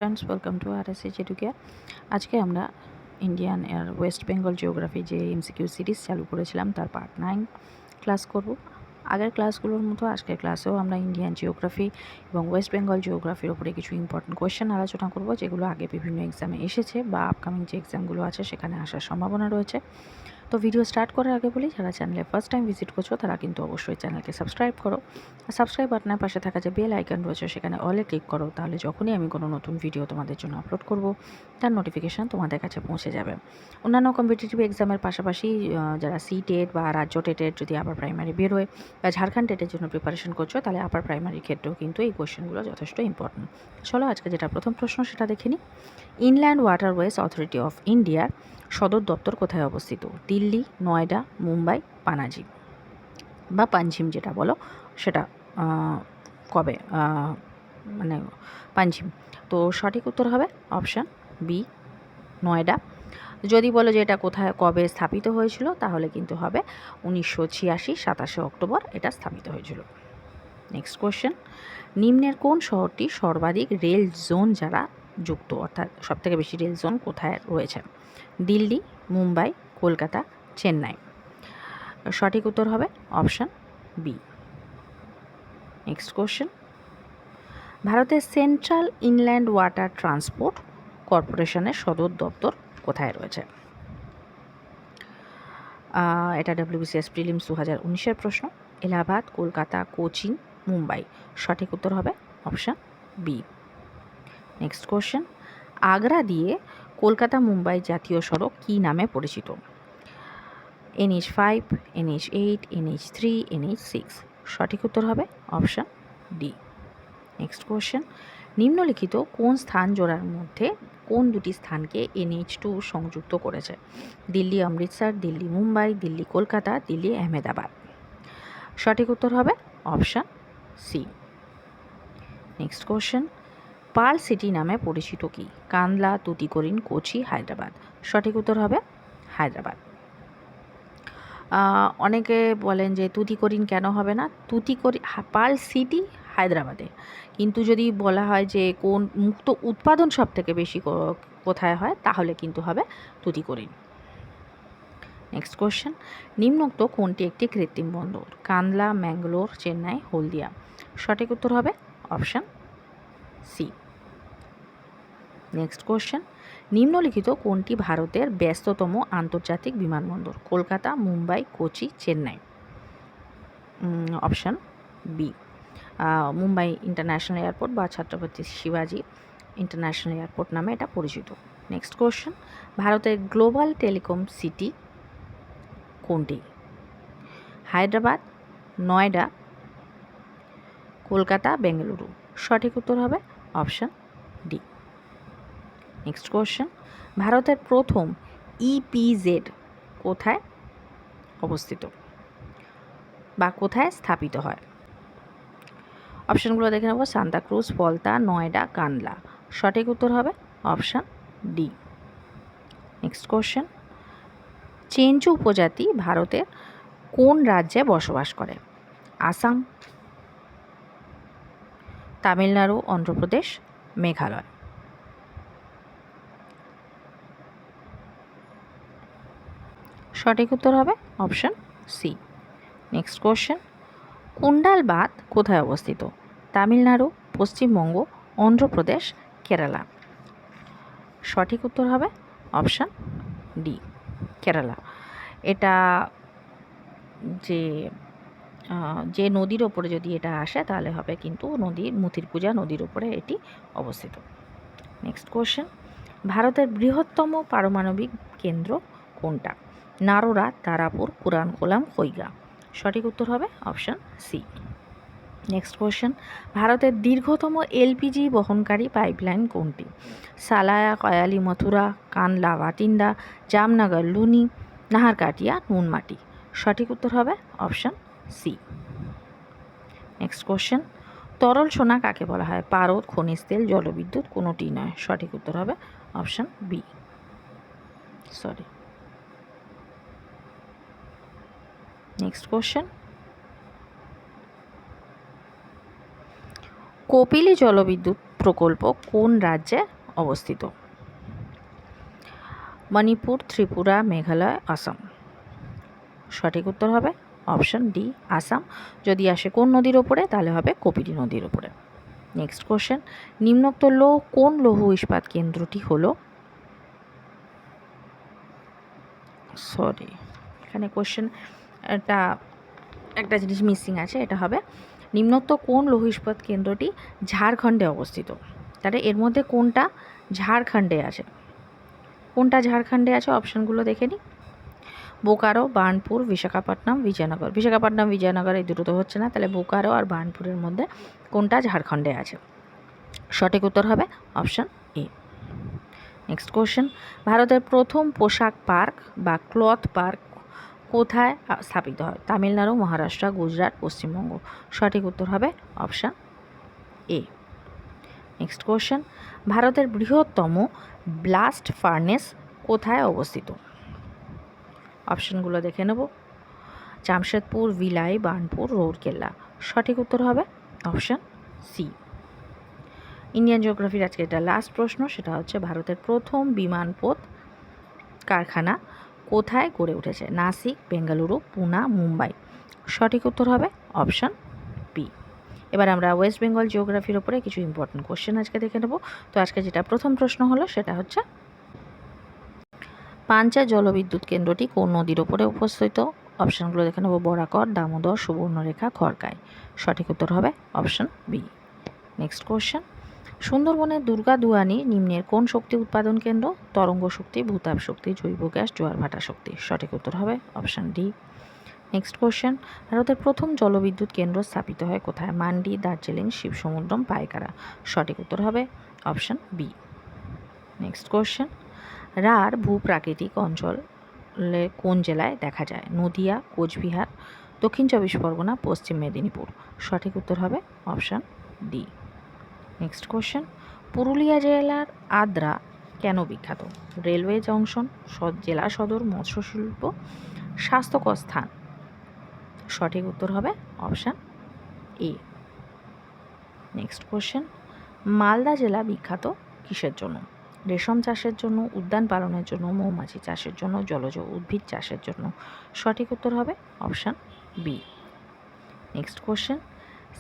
Friends, welcome to RSH educare. আজকে আমরা Indian আর West Bengal geography যে এমসিকিউ সিরিজ চালু করেছিলাম তার পার্ট 9 ক্লাস করব। আগের ক্লাসগুলোর মতো আজকের ক্লাসেও আমরা ইন্ডিয়ান জিওগ্রাফি এবং ওয়েস্ট বেঙ্গল জিওগ্রাফির ওপরে কিছু ইম্পর্টেন্ট কোয়েশ্চেন আলোচনা করব, যেগুলো আগে বিভিন্ন এক্সামে এসেছে বা আপকামিং যে এক্সামগুলো আছে সেখানে আসার সম্ভাবনা রয়েছে। তো ভিডিও স্টার্ট করার আগে বলি, যারা চ্যানেলে ফার্স্ট টাইম ভিজিট করছো তারা কিন্তু অবশ্যই চ্যানেলকে সাবস্ক্রাইব করো। সাবস্ক্রাইব বাটনের পাশে থাকা যে বেল আইকন রয়েছে সেখানে অলে ক্লিক করো, তাহলে যখনই আমি কোনো নতুন ভিডিও তোমাদের জন্য আপলোড করব তার নোটিফিকেশান তোমাদের কাছে পৌঁছে যাবে। অন্যান্য কম্পিটিটিভ এক্সামের পাশাপাশি যারা টেট বা রাজ্য টেটের যদি আপার প্রাইমারি বেরোয় বা ঝাড়খণ্ড টেটের জন্য প্রিপারেশন করছো, তাহলে আপার প্রাইমারির ক্ষেত্রেও কিন্তু এই কোয়েশ্চেনগুলো যথেষ্ট ইম্পর্টেন্ট। চলো আজকে যেটা প্রথম প্রশ্ন সেটা দেখে নিই। ইনল্যান্ড ওয়াটারওয়েজ অথরিটি অফ ইন্ডিয়ার সদর দপ্তর কোথায় অবস্থিত? দিল্লি, নয়ডা, মুম্বাই, পানাজি বা পাঞ্জিম যেটা বলো সেটা কবে মানে পাঞ্জিম। তো সঠিক উত্তর হবে অপশান বি, নয়ডা। যদি বলো যে এটা কোথায় কবে স্থাপিত হয়েছিল, তাহলে কিন্তু হবে 1986 27 অক্টোবর এটা স্থাপিত হয়েছিল। নেক্সট কোয়েশ্চেন, নিম্নের কোন শহরটি সর্বাধিক রেল জোন যারা যুক্ত, অর্থাৎ সবথেকে বেশি রেল জোন কোথায় রয়েছে? দিল্লি, মুম্বাই, কলকাতা, চেন্নাই। সঠিক উত্তর হবে অপশান বি। নেক্সট কোয়েশ্চেন, ভারতের সেন্ট্রাল ইনল্যান্ড ওয়াটার ট্রান্সপোর্ট কর্পোরেশনের সদর দপ্তর কোথায় রয়েছে? এটা WBCS প্রিলিমস 2019-এর প্রশ্ন। এলাহাবাদ, কলকাতা, কোচিন, মুম্বাই। সঠিক উত্তর হবে option B. Next question, Agra দিয়ে কলকাতা মুম্বাই জাতীয় সড়ক কী নামে পরিচিত? NH5, NH8, NH3, NH6। সঠিক উত্তর হবে অপশান ডি। নেক্সট কোয়েশ্চেন, নিম্নলিখিত কোন স্থান জোড়ার মধ্যে কোন দুটি স্থানকে NH2 সংযুক্ত করেছে? দিল্লি অমৃতসর, দিল্লি মুম্বাই, দিল্লি কলকাতা, দিল্লি আহমেদাবাদ। সঠিক উত্তর হবে option C. Next question, pearl city নামে পরিচিত কি? কান্দলা, তুতিকোরিন, কোচি, হায়দ্রাবাদ। সঠিক উত্তর হবে হায়দ্রাবাদ। অনেকে বলেন যে তুতিকোরিন কেন হবে না? পার্ল সিটি হায়দ্রাবাদে, কিন্তু যদি বলা হয় যে কোন মুক্ত উৎপাদন সব থেকে বেশি কোথায় হয়, তাহলে কিন্তু হবে তুতিকোরিন। নেক্সট কোয়েশ্চেন, নিম্নোক্ত কোনটি একটি কৃত্রিম বন্দর? কান্দলা, ম্যাঙ্গালোর, চেন্নাই, হলদিয়া। সঠিক উত্তর হবে অপশান সি। নেক্সট কোয়েশ্চেন, নিম্নলিখিত কোনটি ভারতের ব্যস্ততম আন্তর্জাতিক বিমানবন্দর? Kolkata, Mumbai, Kochi, Chennai. Option B, Mumbai international airport বা ছত্রপতি শিবাজি ইন্টারন্যাশনাল এয়ারপোর্ট নামে এটা পরিচিত। নেক্সট কোয়েশ্চেন, ভারতের গ্লোবাল টেলিকম সিটি কোনটি? হায়দ্রাবাদ, নয়ডা, কলকাতা, বেঙ্গালুরু। সঠিক উত্তর হবে অপশান ডি। নেক্সট কোয়েশ্চেন, ভারতের প্রথম EPZ কোথায় অবস্থিত বা কোথায় স্থাপিত হয়? অপশানগুলো দেখে নেব। সান্তাক্রুজ, ফলতা, নয়ডা, কান্দলা। সঠিক উত্তর হবে option D. Next question, Chenchu উপজাতি ভারতের কোন রাজ্যে বসবাস করে? আসাম, তামিলনাড়ু, অন্ধ্রপ্রদেশ, মেঘালয়। সঠিক উত্তর হবে অপশান সি। নেক্সট কোয়েশ্চেন, কুন্ডাল বাঁধ কোথায় অবস্থিত? তামিলনাড়ু, পশ্চিমবঙ্গ, অন্ধ্রপ্রদেশ, কেরালা। সঠিক উত্তর হবে অপশান ডি, কেরালা। এটা যে নদীর ওপরে যদি এটা আসে, তাহলে হবে কিন্তু মুথিরপুজা নদীর ওপরে এটি অবস্থিত। নেক্সট কোয়েশ্চেন, ভারতের বৃহত্তম পারমাণবিক কেন্দ্র কোনটা? নারোরা, তারাপুর, কুরানকোলাম, কৈগা। সঠিক উত্তর হবে অপশান সি। নেক্সট কোয়েশ্চেন, ভারতের দীর্ঘতম LPG বহনকারী পাইপলাইন কোনটি? সালায়া, কয়ালি, মথুরা, কানলা, বাতিন্দা, জামনগর, লুনি, নাহারকাটিয়া, নুনমাটি। সঠিক উত্তর হবে অপশান সি। নেক্সট কোয়েশ্চেন, তরল সোনা কাকে বলা হয়? পারদ, খনিজ তেল, জলবিদ্যুৎ, কোনোটি নয়। সঠিক উত্তর হবে option B. Next question, Kopili জলবিদ্যুৎ প্রকল্প কোন রাজ্যে অবস্থিত? মণিপুর, ত্রিপুরা, মেঘালয়, আসাম। সঠিক উত্তর হবে অপশন ডি, আসাম। যদি আসে কোন নদীর ওপরে, তাহলে হবে কপিলি নদীর ওপরে। নেক্সট কোশ্চেন, নিম্নোক্ত কোন লৌহ ইস্পাত কেন্দ্রটি হলো, এখানে কোশ্চেন একটা জিনিস মিসিং আছে, এটা হবে নিম্নোক্ত কোন লৌহ ইস্পাত কেন্দ্রটি ঝাড়খণ্ডে অবস্থিত? তাহলে এর মধ্যে কোনটা ঝাড়খণ্ডে আছে? অপশানগুলো দেখে নিই। বোকারো, বার্নপুর, বিশাখাপট্টনম, বিজয়নগর। বিজয়নগর এই দুটো তো হচ্ছে না, তাহলে বোকারো আর বার্নপুরের মধ্যে কোনটা ঝাড়খণ্ডে আছে? সঠিক উত্তর হবে অপশান এ। নেক্সট কোশ্চেন, ভারতের প্রথম পোশাক পার্ক বা ক্লথ পার্ক কোথায় স্থাপিত হয়? তামিলনাড়ু, মহারাষ্ট্র, গুজরাট, পশ্চিমবঙ্গ। সঠিক উত্তর হবে অপশান এ। নেক্সট কোশ্চেন, ভারতের বৃহত্তম ব্লাস্ট ফার্নেস কোথায় অবস্থিত? অপশানগুলো দেখে নেব। জামশেদপুর, ভিলাই, বার্নপুর, রৌরকেল্লা। সঠিক উত্তর হবে অপশান সি। ইন্ডিয়ান জিওগ্রাফির আজকে এটা লাস্ট প্রশ্ন, সেটা হচ্ছে ভারতের প্রথম বিমানপথ কারখানা কোথায় গড়ে উঠেছে? নাসিক, বেঙ্গালুরু, পুনা, মুম্বাই। সঠিক উত্তর হবে অপশান বি। এবার আমরা ওয়েস্ট বেঙ্গল জিওগ্রাফির ওপরে কিছু ইম্পর্টেন্ট কোশ্চেন আজকে দেখে নেব। তো আজকে যেটা প্রথম প্রশ্ন হলো সেটা হচ্ছে, পাঞ্চা জলবিদ্যুৎ কেন্দ্রটি কোন নদীর ওপরে উপস্থিত? অপশানগুলো দেখে নেব। বরাকর, দামোদর, সুবর্ণরেখা, খড়কাই। সঠিক উত্তর হবে অপশান বি। নেক্সট কোশ্চেন, সুন্দরবনের দুর্গাদুয়ানি নিম্নের কোন শক্তি উৎপাদন কেন্দ্র? তরঙ্গ শক্তি, ভূতাপ শক্তি, জৈব গ্যাস, জোয়ার ভাটা শক্তি। সঠিক উত্তর হবে অপশান ডি। নেক্সট কোশ্চেন, ভারতের প্রথম জলবিদ্যুৎ কেন্দ্র স্থাপিত হয় কোথায়? মান্ডি, দার্জিলিং, শিবসমুদ্রম, পাইকারা। সঠিক উত্তর হবে অপশান বি। নেক্সট কোশ্চেন, রাঢ় ভূপ্রাকৃতিক অঞ্চলে কোন জেলায় দেখা যায়? নদিয়া, কোচবিহার, দক্ষিণ চব্বিশ পরগনা, পশ্চিম মেদিনীপুর। সঠিক উত্তর হবে option D. Next question, Purulia জেলার আদ্রা কেন বিখ্যাত? রেলওয়ে জংশন, জেলা সদর, মৎস্য শিল্প, স্বাস্থ্যকর স্থান। সঠিক উত্তর হবে option A. Next question, Malda জেলা বিখ্যাত কিসের জন্য? রেশম চাষের জন্য, উদ্যান পালনের জন্য, মৌমাছি চাষের জন্য, জলজ উদ্ভিদ চাষের জন্য। সঠিক উত্তর হবে option B. Next question,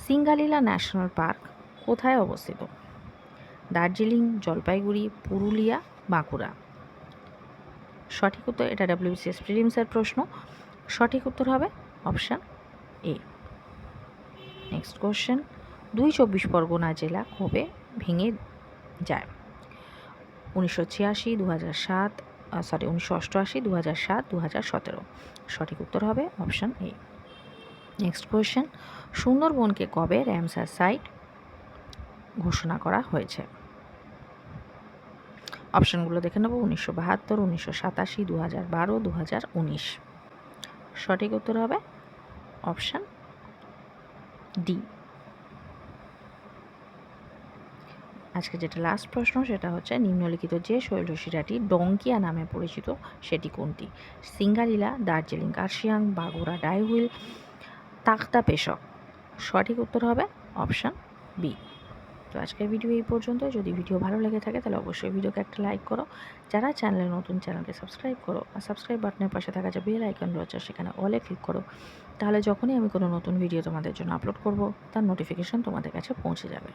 Singalila national park কোথায় অবস্থিত? দার্জিলিং, জলপাইগুড়ি, পুরুলিয়া, বাঁকুড়া। সঠিক উত্তর, এটা WBCS প্রিলিমসের প্রশ্ন। সঠিক উত্তর হবে option A. Next question, 24 Pargana জেলা কবে ভেঙে যায়? 1986, 2007, 1988, 2007, 2017। সঠিক উত্তর হবে অপশান এ। নেক্সট কোয়েশ্চেন, সুন্দরবনকে কবে র্যামসার সাইট ঘোষণা করা হয়েছে? অপশানগুলো দেখে নেব। 1972, 1987, 2012, 2019। সঠিক উত্তর হবে অপশান ডি। আজকে যেটা লাস্ট প্রশ্ন সেটা হচ্ছে, নিম্নলিখিত যে শৈলশিরাটি ডঙ্কিয়া নামে পরিচিত সেটি কোনটি? সিঙ্গালীলা, দার্জিলিং কার্শিয়াং, বাগোড়া ডাইহুইল, তাক্তা পেশক। সঠিক উত্তর হবে অপশান বি। তো আজকের ভিডিও এই পর্যন্ত। যদি ভিডিও ভালো লেগে থাকে তাহলে অবশ্যই ভিডিওকে একটা লাইক করো। যারা চ্যানেলে নতুন, চ্যানেলকে সাবস্ক্রাইব করো, আর সাবস্ক্রাইব বাটনের পাশে থাকা যে বেল আইকন রয়েছে সেখানে অলে ক্লিক করো। তাহলে যখনই আমি কোনো নতুন ভিডিও তোমাদের জন্য আপলোড করব তার নোটিফিকেশান তোমাদের কাছে পৌঁছে যাবে।